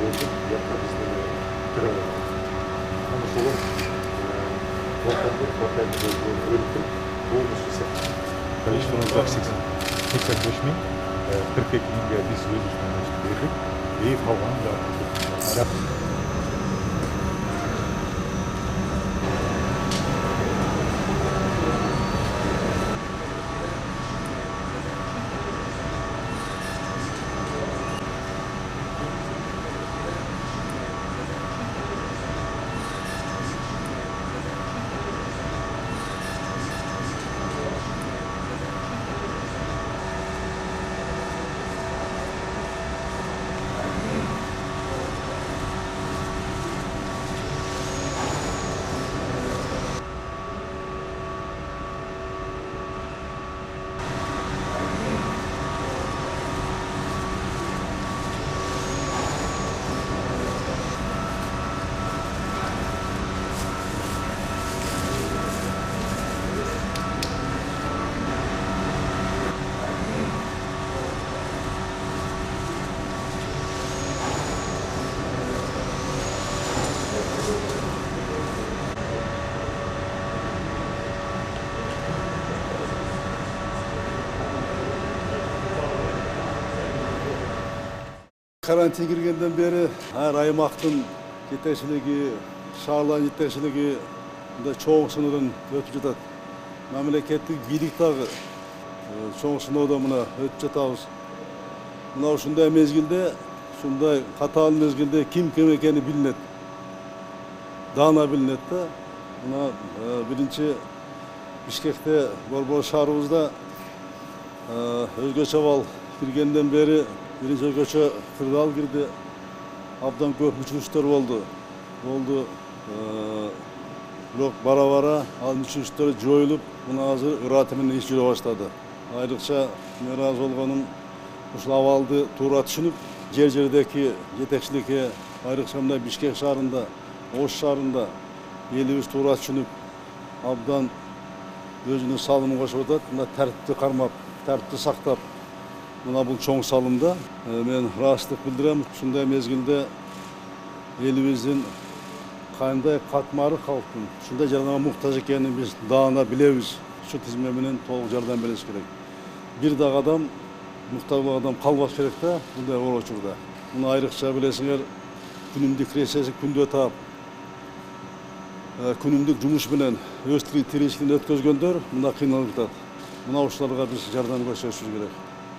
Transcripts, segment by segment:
oldu. Yaklaşık bir ay oldu. Ama şöyle ortamda bölüktüm. Olmuş ise. Количество за 85 миң, 42 миңге біз өзіміз бердік. И қалғанын да Karantin girgenden beri her аймақтың жетекшілігі, шаһарлар жетекшілігі çoğun sınırın ötüp жатат. Мемлекеттік билік тағы çoğun сынауда мына өтіп жатабыз. Мына ушундай мезгилде, ушундай катаал мезгилде ким экени билинет. Даана билинет да. Мына биринчи Бишкекте Борбор шаарыбызда өзгөчө абал киргенден бери birinci göçe kırgal girdi. Abdan көп мүчүлүштөр болду. Бирок бара ал мүчүлүштөр жоюлуп, мына азыр ыраты менен иш жүрө баштады. Айрыкча мен ыраазы болгонум ушул абалды туура түшүнүп, жер-жердеги жетекчиликке, айрыкча мына Бишкек шаарында, Ош шаарында элибиз туура түшүнүп, абдан өзүнүн салымын кошуп атат. Мына тартипти кармап, тартипти сактап, мына бул чоң салымда мен ыраазычылык билдирем. Ушундай мезгилде элибиздин кандай катмары калктын ушундай жардамга муктаж экенин биз даана билебиз. Ушу тизме менен толук жардам бериш керек. Бир дагы адам, муктаж болгон адам калбаш керек да мындай оор учурда. Муну айрыкча билесиңер, күнүмдүк киресеси күндө таап, күнүмдүк жумуш менен өз тиричилигин өткөзгөндөр мына кыйналып жатат. Мына ушуларга биз жардам көрсөтүшүбүз керек.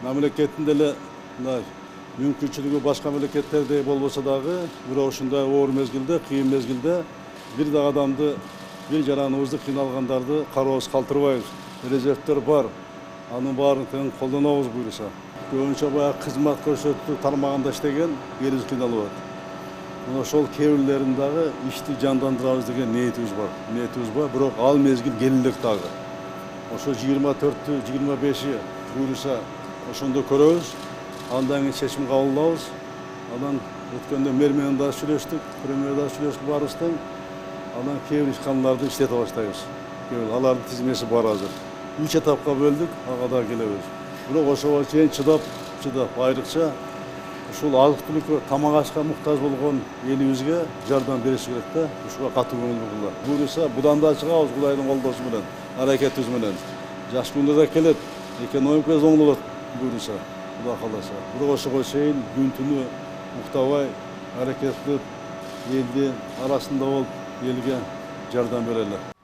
Мамлекеттин деле мындай мүмкүнчүлүгү башка мамлекеттердей болбосо дагы, бирок ушундай оор мезгилде, кыйын мезгилде бир дагы адамды, бир жараныбызды кыйналгандарды кароосуз калтырбайбыз. Резервдер бар. Анын баарын тең колдонобуз буюрса. Көбүнчө баягы кызмат көрсөтүү тармагында иштеген элибиз кыйналып атат. Мына ошол кээ бирлерин дагы ишти жандандырабыз деген ниетибиз бар. Бирок ал мезгил келилек дагы. Ошо 24-тү, 25-и буюрса ошондо көрөбүз. Андан кийин чечим кабылдайбыз. Анан өткөндө мэр менен да сүйлөштүк, премьер да сүйлөштүк баарыбыз тең. Анан кээ бир ишканаларды иштете баштайбыз. Алардын тизмеси бар азыр. 3 этапка бөлдүк, ага да келебиз. Бирок ошого чейин чыдап, айрыкча ушул азык-түлүккө, тамак ашка муктаж болгон элибизге жардам бериш керек да. Ушуга катуу көңүл бургула. Буюрса будан да чыгабыз Кудайдын колдоосу менен, аракетибиз менен. Жакшы күндөр да келет, экономикабыз оңдолот буюрса, Кудай кааласа. Бирок ошого чейин күн түнү уктабай, аракет кылып, элдин арасында болуп, элге жардам берели.